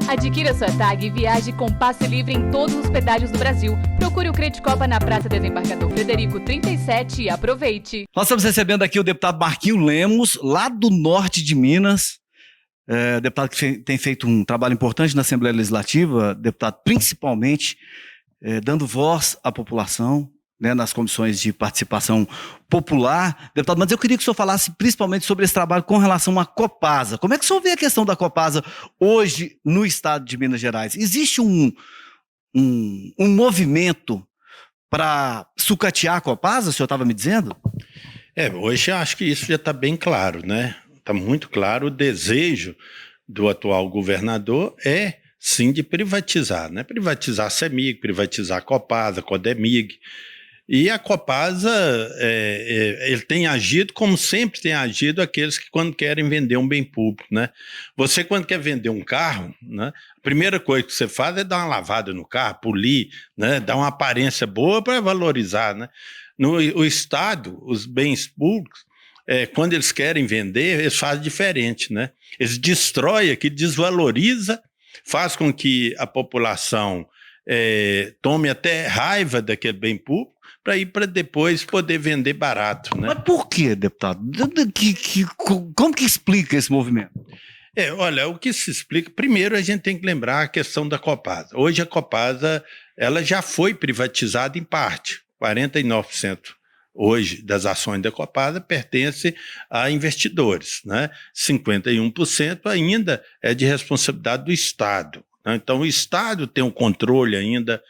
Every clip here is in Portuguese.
Adquira sua tag e viaje com passe livre em todos os pedágios do Brasil. Procure o Credicopa na Praça Desembargador Frederico 37 e aproveite. Nós estamos recebendo aqui o deputado Marquinhos Lemos, lá do norte de Minas. Deputado que tem feito um trabalho importante na Assembleia Legislativa, deputado principalmente dando voz à população, né, nas comissões de participação popular. Deputado, mas eu queria que o senhor falasse principalmente sobre esse trabalho com relação à Copasa. Como é que o senhor vê a questão da Copasa hoje no estado de Minas Gerais? Existe um movimento para sucatear a Copasa, o senhor estava me dizendo? Hoje eu acho que isso já está bem claro, né? Está muito claro o desejo do atual governador sim, de privatizar, né? Privatizar a CEMIG, privatizar a Copasa, a Codemig. E a Copasa, ele tem agido como sempre tem agido aqueles que quando querem vender um bem público, né? Você quando quer vender um carro, né, a primeira coisa que você faz é dar uma lavada no carro, polir, né, dar uma aparência boa para valorizar, né? O Estado, os bens públicos, quando eles querem vender, eles fazem diferente, né? Eles destroem aqui, desvaloriza, faz com que a população tome até raiva daquele bem público, para depois poder vender barato, né? Mas por quê, deputado? Como que explica esse movimento? Olha, o que se explica, primeiro a gente tem que lembrar a questão da Copasa. Hoje a Copasa, ela já foi privatizada em parte, 49% hoje das ações da Copasa pertence a investidores, né? 51% ainda é de responsabilidade do Estado, né? Então o Estado tem o controle ainda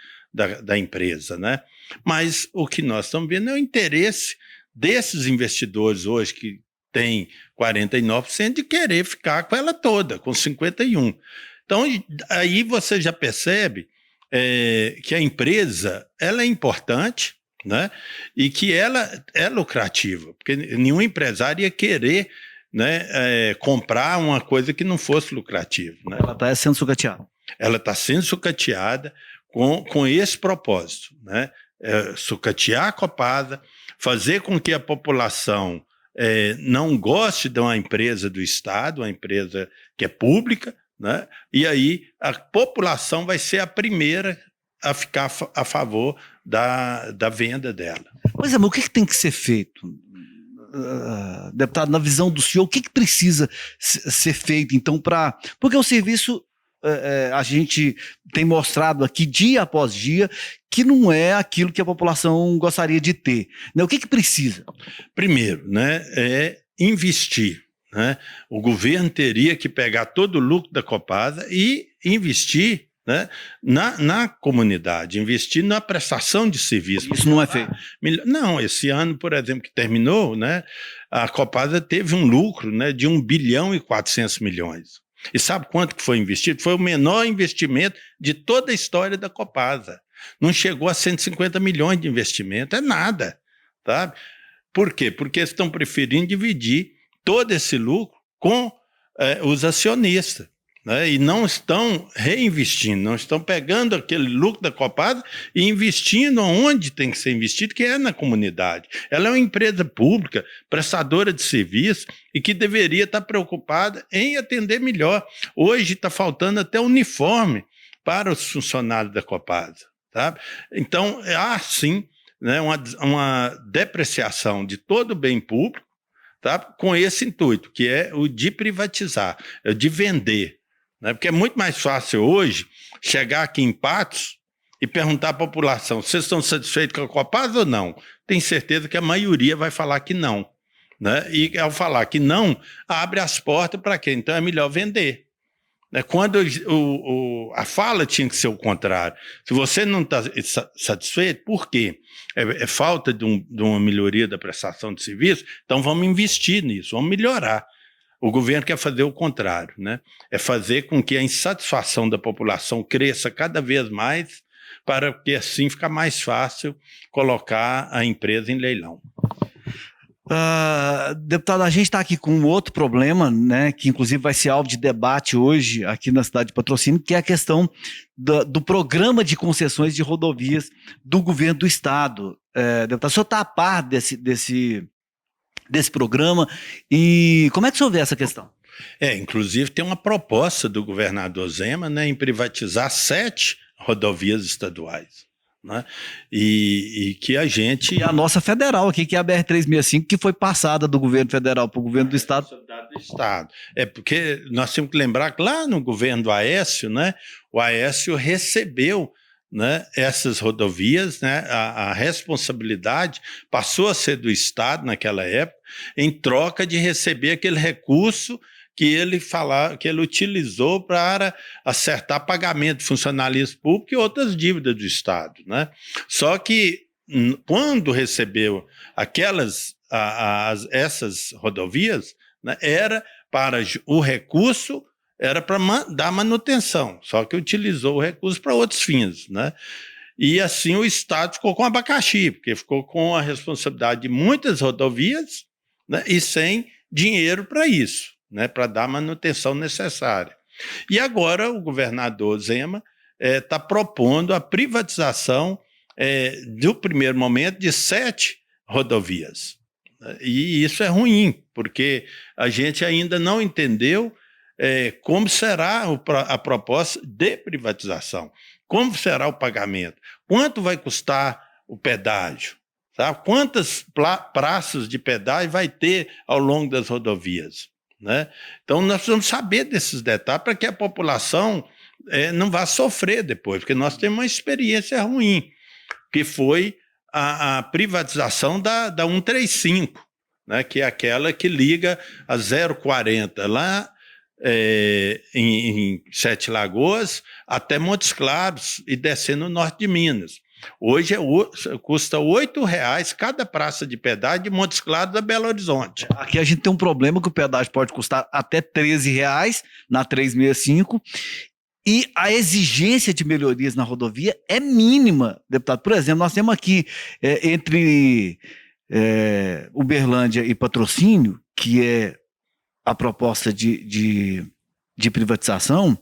da empresa, né? Mas o que nós estamos vendo é o interesse desses investidores hoje que têm 49% de querer ficar com ela toda, com 51%. Então aí você já percebe que a empresa ela é importante, né? E que ela é lucrativa, porque nenhum empresário ia querer, né, comprar uma coisa que não fosse lucrativa, né? Ela está sendo sucateada. Ela está sendo sucateada com esse propósito, né? Sucatear a Copasa, fazer com que a população não goste de uma empresa do Estado, uma empresa que é pública, né? E aí a população vai ser a primeira a ficar a favor da venda dela. Pois mas o que tem que ser feito? Deputado, na visão do senhor, o que precisa ser feito, então, porque o serviço, a gente tem mostrado aqui, dia após dia, que não é aquilo que a população gostaria de ter, né? O que precisa? Primeiro, né, é investir, né? O governo teria que pegar todo o lucro da Copasa e investir, né, na comunidade, investir na prestação de serviço. Isso não é feito? Não, esse ano, por exemplo, que terminou, né, a Copasa teve um lucro, né, de 1,4 bilhão. E sabe quanto que foi investido? Foi o menor investimento de toda a história da Copasa. Não chegou a 150 milhões de investimento, é nada, sabe? Por quê? Porque eles estão preferindo dividir todo esse lucro com os acionistas, né? E não estão reinvestindo, não estão pegando aquele lucro da Copasa e investindo onde tem que ser investido, que é na comunidade. Ela é uma empresa pública, prestadora de serviço e que deveria estar preocupada em atender melhor. Hoje está faltando até uniforme para os funcionários da Copasa, sabe? Então, há sim, né, uma depreciação de todo o bem público, tá, com esse intuito, que é o de privatizar, é o de vender, né? Porque é muito mais fácil hoje chegar aqui em Patos e perguntar à população: vocês estão satisfeitos com a Copasa ou não? Tenho certeza que a maioria vai falar que não, né? E ao falar que não, abre as portas para quê? Então é melhor vender. Quando a fala tinha que ser o contrário. Se você não está satisfeito, por quê? É falta de uma melhoria da prestação de serviço, então vamos investir nisso, vamos melhorar. O governo quer fazer o contrário, né? É fazer com que a insatisfação da população cresça cada vez mais, para que assim fica mais fácil colocar a empresa em leilão. Deputado, a gente está aqui com um outro problema, né, que inclusive vai ser alvo de debate hoje aqui na cidade de Patrocínio, que é a questão do programa de concessões de rodovias do governo do estado. Deputado, o senhor está a par desse programa e como é que o senhor vê essa questão? Inclusive tem uma proposta do governador Zema, né, em privatizar 7 rodovias estaduais. Né? E que a gente... E a nossa federal aqui, que é a BR-365, que foi passada do governo federal para o governo do estado. Porque nós temos que lembrar que lá no governo do Aécio, né, o Aécio recebeu, né, essas rodovias, né, a responsabilidade passou a ser do Estado naquela época, em troca de receber aquele recurso que ele utilizou para acertar pagamento de funcionalismo público e outras dívidas do Estado. Né? Só que, quando recebeu essas rodovias, né, o recurso era para dar manutenção, só que utilizou o recurso para outros fins. Né? E assim o Estado ficou com abacaxi, porque ficou com a responsabilidade de muitas rodovias, né, e sem dinheiro para isso, né, para dar a manutenção necessária. E agora o governador Zema está propondo a privatização, do primeiro momento, de 7 rodovias. E isso é ruim, porque a gente ainda não entendeu como será a proposta de privatização, como será o pagamento, quanto vai custar o pedágio, sabe? Quantas praças de pedágio vai ter ao longo das rodovias. Né? Então, nós precisamos saber desses detalhes para que a população não vá sofrer depois, porque nós temos uma experiência ruim, que foi a privatização da 135, né? Que é aquela que liga a 040 lá em Sete Lagoas até Montes Claros e descendo no norte de Minas. Hoje custa R$ 8,00 cada praça de pedágio de Montes Claros a Belo Horizonte. Aqui a gente tem um problema que o pedágio pode custar até R$ 13,00 na 365 e a exigência de melhorias na rodovia é mínima, deputado. Por exemplo, nós temos aqui entre Uberlândia e Patrocínio, que é a proposta de privatização,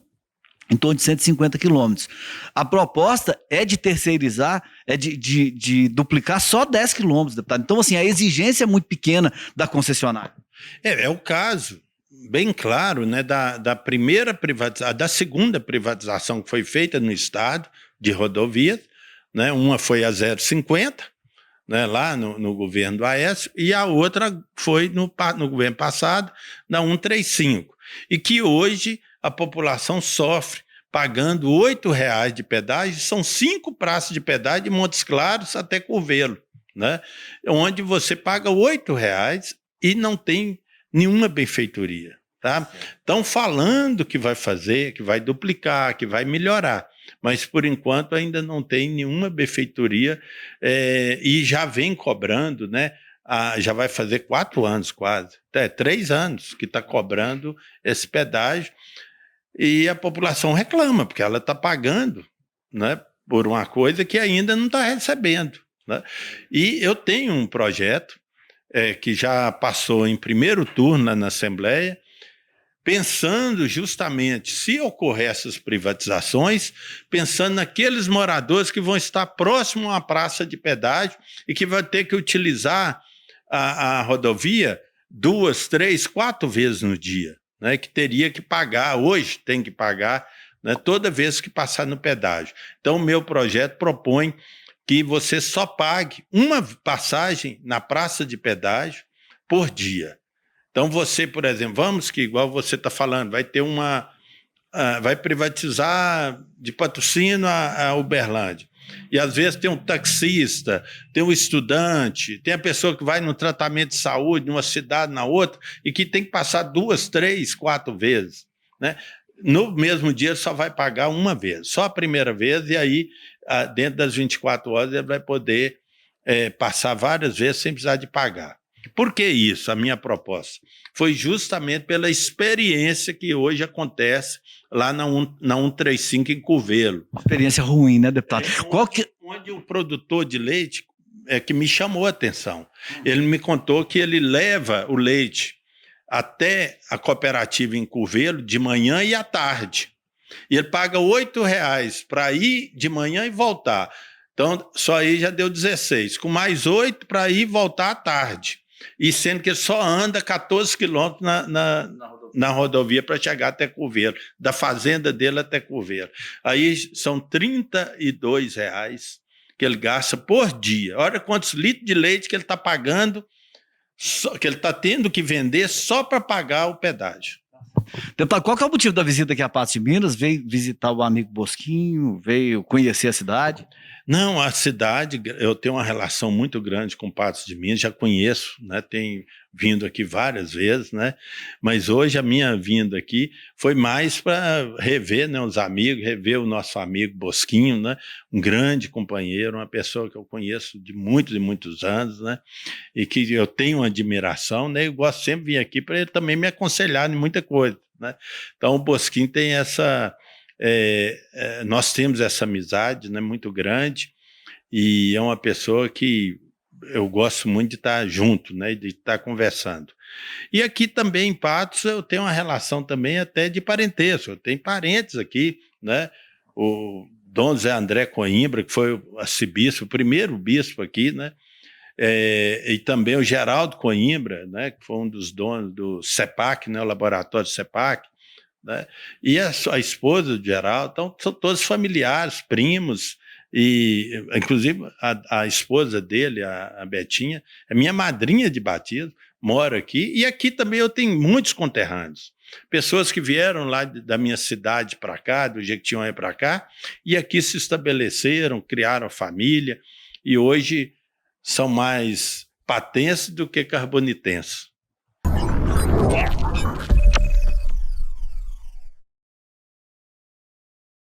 em torno de 150 quilômetros. A proposta é de terceirizar, de duplicar só 10 quilômetros, deputado. Então, assim, a exigência é muito pequena da concessionária. É o caso bem claro, né, da primeira privatização, da segunda privatização que foi feita no estado de rodovias, né, uma foi a 050, né, lá no governo do Aécio, e a outra foi no governo passado, na 135, e que hoje a população sofre pagando R$ 8,00 de pedágio, são 5 praças de pedágio de Montes Claros até Curvelo, né, onde você paga R$ 8,00 e não tem nenhuma benfeitoria. Tá? Estão falando que vai fazer, que vai duplicar, que vai melhorar, mas por enquanto ainda não tem nenhuma benfeitoria e já vem cobrando, né? Já vai fazer 4 anos quase, 3 anos que está cobrando esse pedágio e a população reclama, porque ela está pagando, né, por uma coisa que ainda não está recebendo. Né? E eu tenho um projeto que já passou em primeiro turno na Assembleia, pensando justamente, se ocorrer essas privatizações, pensando naqueles moradores que vão estar próximo à praça de pedágio e que vão ter que utilizar a rodovia 2, 3, 4 vezes no dia, né, que teria que pagar, hoje tem que pagar, né, toda vez que passar no pedágio. Então, o meu projeto propõe que você só pague uma passagem na praça de pedágio por dia. Então você, por exemplo, vamos que igual você está falando, vai ter vai privatizar de Patrocínio a Uberlândia. E às vezes tem um taxista, tem um estudante, tem a pessoa que vai no tratamento de saúde numa cidade, na outra, e que tem que passar 2, 3, 4 vezes. Né? No mesmo dia só vai pagar uma vez, só a primeira vez, e aí dentro das 24 horas ele vai poder passar várias vezes sem precisar de pagar. Por que isso? A minha proposta foi justamente pela experiência que hoje acontece lá na 135 em Curvelo. Experiência ruim, né, deputado? Onde o produtor de leite que me chamou a atenção. Ele me contou que ele leva o leite até a cooperativa em Curvelo de manhã e à tarde. E ele paga R$ 8,00 para ir de manhã e voltar. Então, só aí já deu 16, com mais 8 para ir e voltar à tarde. E sendo que ele só anda 14 quilômetros na na rodovia para chegar até Coveiro, da fazenda dele até Coveiro. Aí são R$32 que ele gasta por dia. Olha quantos litros de leite que ele está pagando, que ele está tendo que vender só para pagar o pedágio. Deputado, qual que é o motivo da visita aqui a Patos de Minas? Veio visitar o amigo Bosquinho? Veio conhecer a cidade? Não, a cidade, eu tenho uma relação muito grande com Patos de Minas, já conheço, né? Tenho vindo aqui várias vezes, né? Mas hoje a minha vinda aqui foi mais para rever, né, os amigos, rever o nosso amigo Bosquinho, né? Um grande companheiro, uma pessoa que eu conheço de muitos e muitos anos, né? E que eu tenho uma admiração, né? Eu gosto sempre de vir aqui para ele também me aconselhar em muita coisa, né? Então o Bosquinho tem essa... nós temos essa amizade, né, muito grande, e é uma pessoa que eu gosto muito de estar junto, né, de estar conversando. E aqui também em Patos eu tenho uma relação também até de parentesco, eu tenho parentes aqui, né, o Dom Zé André Coimbra, que foi o arcebispo, o primeiro bispo aqui, né, e também o Geraldo Coimbra, né, que foi um dos donos do CEPAC, né, o laboratório CEPAC, né? E a esposa do Geraldo, então são todos familiares, primos, e inclusive a esposa dele, a Betinha, é minha madrinha de batismo, mora aqui, e aqui também eu tenho muitos conterrâneos, pessoas que vieram lá da minha cidade para cá, do Jequitinhonha para cá, e aqui se estabeleceram, criaram família, e hoje são mais patenses do que carbonitenses.